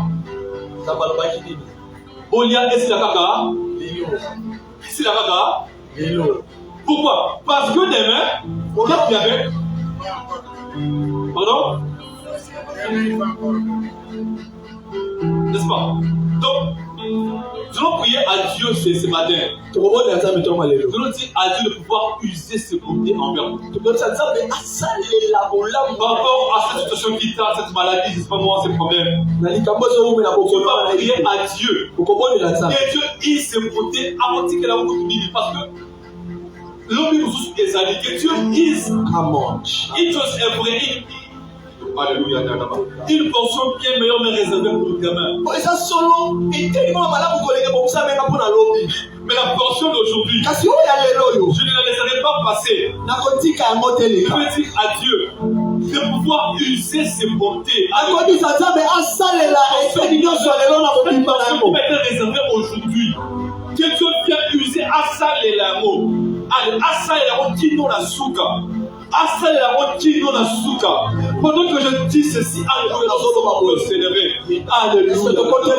Olia et Silakaka. Pourquoi? Parce que demain, qu'est-ce qu'il y avait? Pardon? N'est-ce pas? Donc, nous allons prier à Dieu ce matin. Nous allons dire à Dieu de pouvoir user ses bontés envers nous. Par rapport à cette situation qui t'a, cette maladie, c'est pas moi, c'est le problème. Tu vas prier à Dieu. Et Dieu use ses bontés avant qu'il ait la opportunité. Parce que l'homme nous est allé. Que Dieu use. Il est vrai. Alléluia. Une portion bien meilleure mais réservée pour le gamin. Mais la portion d'aujourd'hui, je ne la laisserai pas passer. Je veux dire à Dieu de pouvoir user ses bontés. La portion qui m'était réservée aujourd'hui, que Dieu vient user Asalelamo. Asalelamo qui nous la souka. Pendant que je dis ceci, alléluia, nous sommes s'élever. Alléluia. Là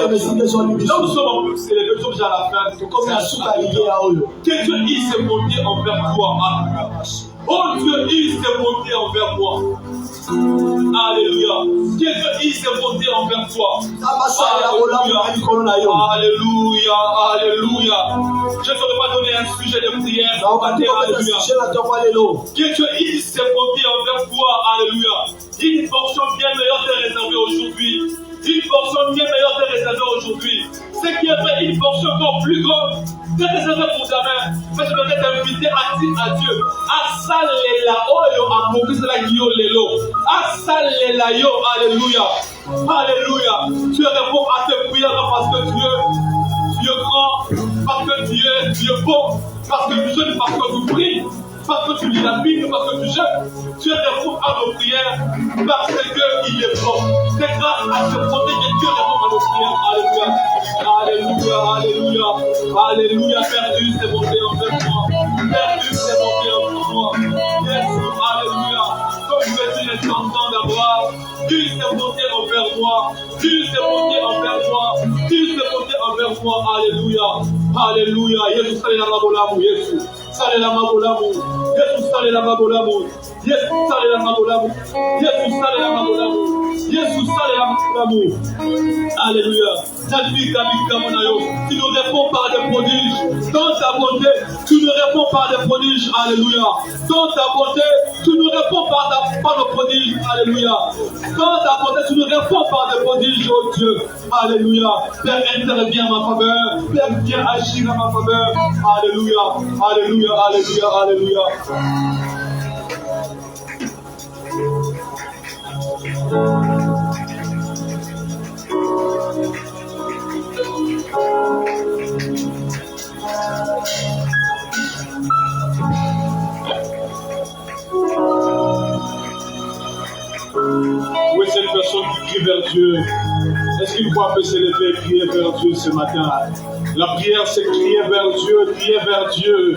nous sommes en plus s'élever, nous sommes déjà à la fin. Que Dieu il s'est monté envers toi. Oh Dieu, il s'est monté envers moi. Alléluia. Que Dieu il s'est monté envers toi. Alléluia. Alléluia. Je ne saurais pas donner un sujet de prière. Alléluia. Que Dieu il s'est monté envers toi. Alléluia. Une portion bien meilleure t'est réservée aujourd'hui. Une portion bien meilleure t'est réservée aujourd'hui. Ce qui est vrai, une portion encore plus grande t'est réservée pour ta main. Mais je voudrais t'inviter à dire à Dieu. Asalela oyo apoki cela qui yo lelo. Asalela yo. Alléluia. Alléluia. Tu réponds à tes prières parce que tu es grand, parce que tu es bon, parce que tu jeûnes, parce que tu pries. parce que tu lis la Bible, parce que tu jeûnes. Tu réponds à nos prières parce qu'il est bon. C'est grâce à ce projet que Dieu répond à nos prières. Alléluia. Alléluia. Alléluia. Alléluia. Perdu, c'est monté envers moi. Perdu, c'est monté envers moi. Yes. Alléluia. Comme je vais dire les enfants d'Abraham, Dieu s'est monté envers moi. Dieu s'est monté envers moi. Dieu s'est monté envers moi. Alléluia. Alléluia. Yesu sale la mabolamu. Yesu sale la mabolamu. Yesu sale la mabolamu. Yesu sale la mabolamu. Yesu sale la mabolamu. Yesu sale la mabolamu. Alléluia. Tu nous réponds par des prodiges. Dans ta bonté, tu nous réponds par des prodiges. Alléluia. Dans ta bonté, tu nous réponds par nos prodiges. Alléluia. Dans ta bonté, tu nous réponds par des prodiges, oh Dieu. Alléluia. Père, interviens en ma faveur. Père, viens agir en ma faveur. Alléluia. Alléluia. Alléluia. Alléluia. Où est cette personne qui crie vers Dieu? Est-ce qu'il croit peut s'élever et crier vers Dieu ce matin? La prière, c'est crier vers Dieu, crier vers Dieu.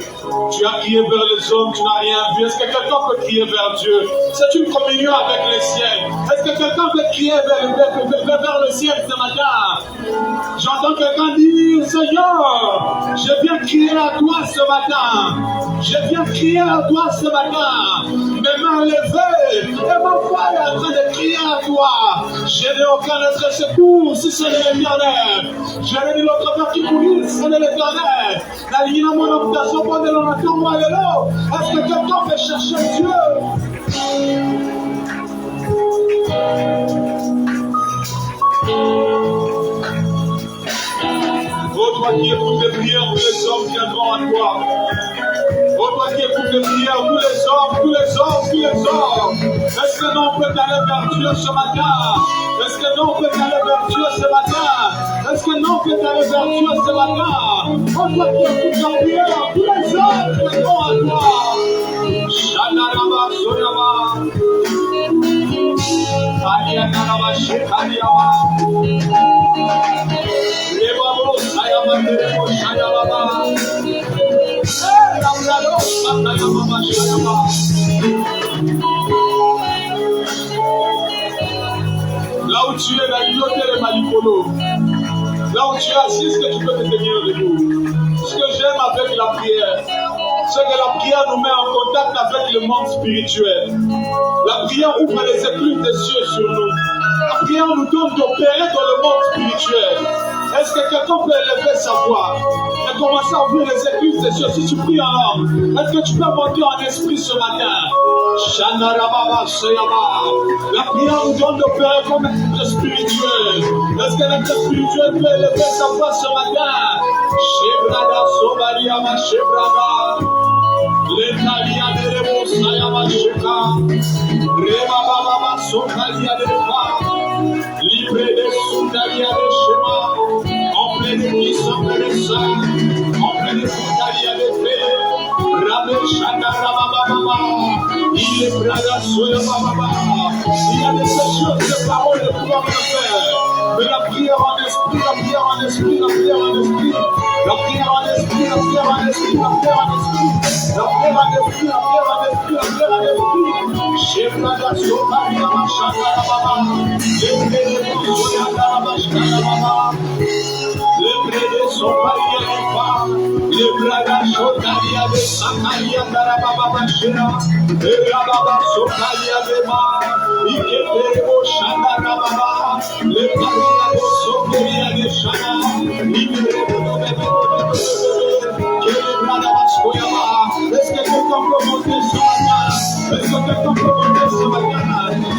Tu as crié vers les hommes, tu n'as rien vu. Est-ce que quelqu'un peut crier vers Dieu? C'est une communion avec les ciels. Est-ce que quelqu'un peut crier vers le ciel ce matin? J'entends quelqu'un dire, Seigneur, je viens crier à toi ce matin. Je viens crier à toi ce matin. Mes mains levées et ma foi est en train de crier à toi. Je n'ai aucun autre secours si ce n'est l'Éternel. Je l'ai dit l'autre part qui courit, ce n'est l'Éternel. La ligne à mon obtention pour de l'on moi et l'eau. Est-ce que quelqu'un peut chercher Dieu? Oh, toi qui écoutes les prières, tous les hommes viendront à toi. Oh, toi qui écoutes les prières, tous les hommes, tous les hommes, tous les hommes. Est-ce que non, on peut aller vers Dieu ce matin? Est-ce que non, on peut aller vers Dieu ce matin? Est-ce que non, on peut aller vers Dieu ce matin? Oh, toi qui écoutes la prière, tous les hommes viendront à toi. Shanaraba, Soyaba. Alianaraba, Shekariaba. Rebabo, Sayama, Nerebo, Shayababa. Là où tu es, la liloté est malicolo. Là où tu es assis, est-ce que tu peux te tenir debout? Ce que j'aime avec la prière, c'est que la prière nous met en contact avec le monde spirituel. La prière ouvre les écluses des cieux sur nous. La prière nous donne d'opérer dans le monde spirituel. Est-ce que quelqu'un peut élever sa voix et commencer à ouvrir les écluses des cieux? Si tu pries en langue, est-ce que tu peux monter en esprit ce matin? La prière nous donne d'opérer comme un spirituel. Est-ce que l'être spirituel peut élever sa voix ce matin? Shebrada Sobariama Shebrada Letalia de Rebo Sayama Sheka Reba Baba Sokalia de Reba Libre de Sundalia de Shema Ombre de Kis, ombre de Sang, ombre de Sundalia de Fe Rabe Shaka Baba il est Braga Soya Baba. Il y a des choses, des paroles de pouvoir le faire. Mais la prière en esprit, la prière en esprit, la prière en esprit, la prière en esprit, la prière en esprit, la prière en esprit, la prière en esprit, la prière en esprit, la prière en esprit. Chez Braga Soya Baba, les prêts de Soya Baba, les prêts de Soya Baba, les Braga Soya de Sakaria Baba Shira. Baba Sokalia Beba, Ikebo Shana Baba, Le Paria Sokalia de Shana, Ikebo est-ce que quelqu'un peut monter ce matin? Est-ce que quelqu'un peut monter ce matin?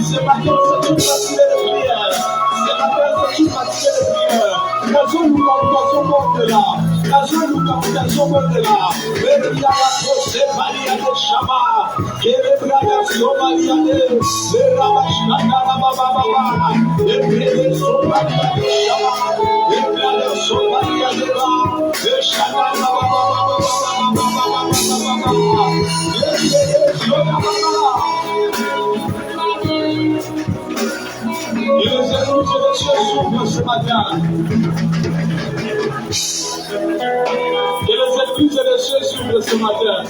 Ce matin, c'est une matinée de prière. Ce matin, c'est une matinée de prière. La zone où l'occasion monte là. La zone où l'occasion monte là. Le Diabato, c'est Maria de Shama. Kerebrada Somalia de le Rabashana Baba. Le Brede Somalia de Shama. Le Brede Somalia de Ba. Le Shana Baba. l'Esprit de Dieu s'ouvre ce matin. Que les esprits de Dieu s'ouvrent ce matin.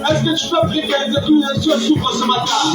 Est-ce que tu peux prier que les esprits de Dieu s'ouvrent ce matin?